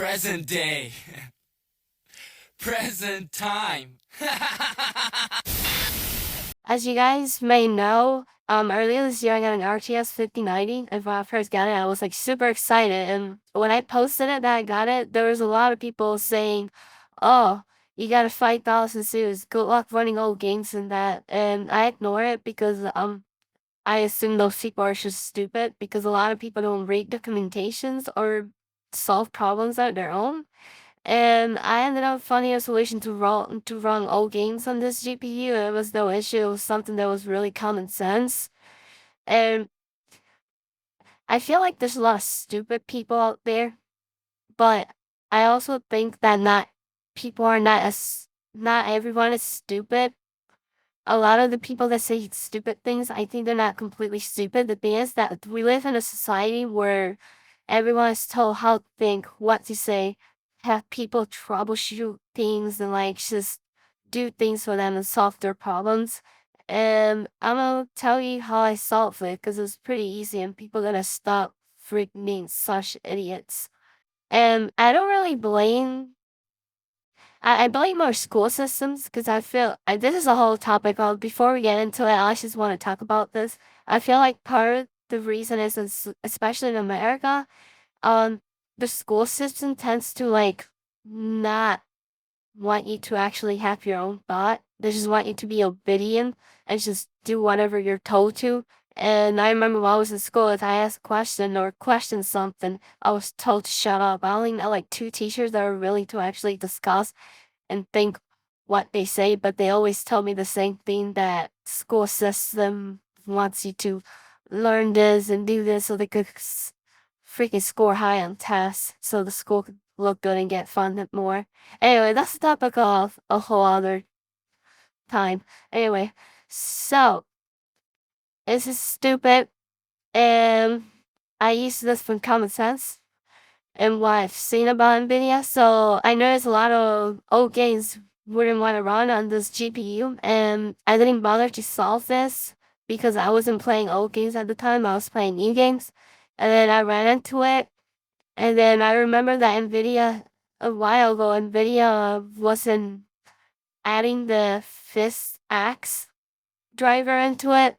Present day. Present time. As you guys may know, earlier this year I got an RTX 5090, and when I first got it, I was like super excited. And when I posted it that I got it, there was a lot of people saying, "Oh, you got a 5,000 series. Good luck running old games and that." And I ignore it because I assume those people are just stupid because a lot of people don't read documentations or solve problems on their own. And I ended up finding a solution to run old games on this GPU. It was no issue. It was something that was really common sense. And I feel like there's a lot of stupid people out there, but I also think that not everyone is stupid. A lot of the people that say stupid things, I think they're not completely stupid. The thing is that we live in a society where everyone is told how to think, what to say, have people troubleshoot things and like just do things for them and solve their problems. And I'm gonna tell you how I solved it because it's pretty easy and people gonna stop freaking being such idiots. And I don't really blame I blame more school systems because I feel this is a whole topic. Before we get into it, I just want to talk about this. I feel like part of the reason is especially in America, um, the school system tends to like not want you to actually have your own thought. They just want you to be obedient and just do whatever you're told to. And I remember when I was in school, if I asked a question or questioned something, I was told to shut up. I only know like two teachers that are willing to actually discuss and think what they say, but they always tell me the same thing that school system wants you to learn this and do this so they could freaking score high on tests so the school could look good and get funded more. Anyway, that's the topic of a whole other time. Anyway, so this is stupid and I use this from common sense and what I've seen about NVIDIA. So I noticed a lot of old games wouldn't want to run on this GPU, and I didn't bother to solve this because I wasn't playing old games at the time. I was playing new games, and then I ran into it, and then I remember that NVIDIA a while ago, NVIDIA wasn't adding the PhysX driver into it,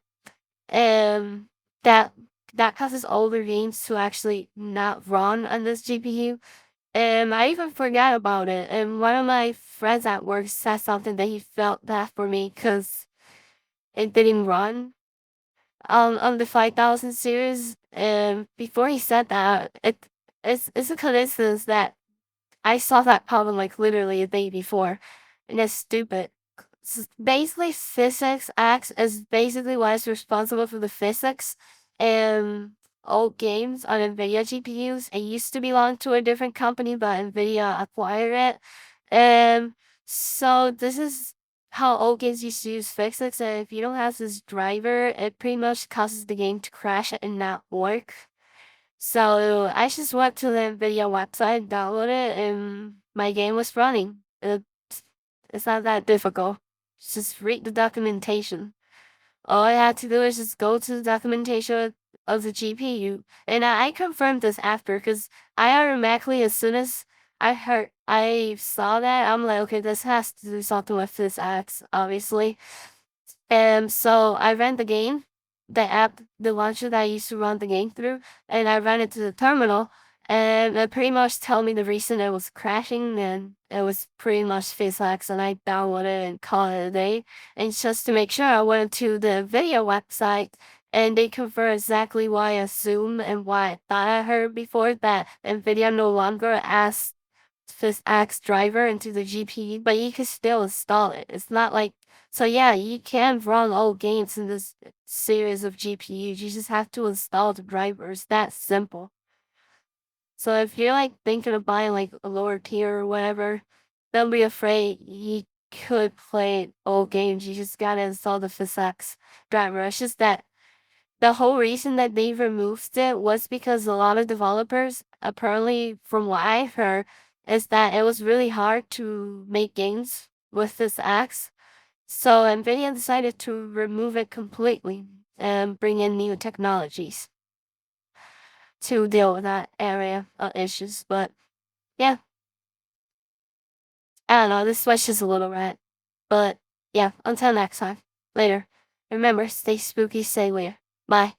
and that that causes older games to actually not run on this GPU. And I even forgot about it. And one of my friends at work said something that he felt bad for me because it didn't run on the 5000 series. And before he said that, it's a coincidence that I saw that problem like literally a day before. And it's stupid. Basically, physics acts is basically what is responsible for the physics and old games on NVIDIA GPUs. It used to belong to a different company, but NVIDIA acquired it. And so this is how old games used to use physics. And if you don't have this driver, it pretty much causes the game to crash and not work. So I just went to the NVIDIA website, downloaded it, and my game was running. It's not that difficult. Just read the documentation. All I had to do is just go to the documentation of the GPU. And I confirmed this after because I automatically, as soon as I saw that, I'm like, okay, this has to do something with this X, obviously. And so I ran the game, the app, the launcher that I used to run the game through, and I ran it to the terminal, and it pretty much tell me the reason it was crashing, and it was pretty much PhysX, and I downloaded it and called it a day. And just to make sure, I went to the video website, and they confirmed exactly what I assumed and what I thought I heard before, that NVIDIA no longer asks PhysX driver into the GPU, but you can still install it. It's not like so yeah, you can run old games in this series of GPUs. You just have to install the drivers. That simple. So if you're like thinking of buying like a lower tier or whatever, don't be afraid. You could play old games. You just gotta install the PhysX driver. It's just that the whole reason that they removed it was because a lot of developers, apparently from what I've heard, is that it was really hard to make games with this X. So NVIDIA decided to remove it completely and bring in new technologies to deal with that area of issues. But yeah. I don't know, this was just a little rant. But yeah, until next time. Later. Remember, stay spooky, stay weird. Bye.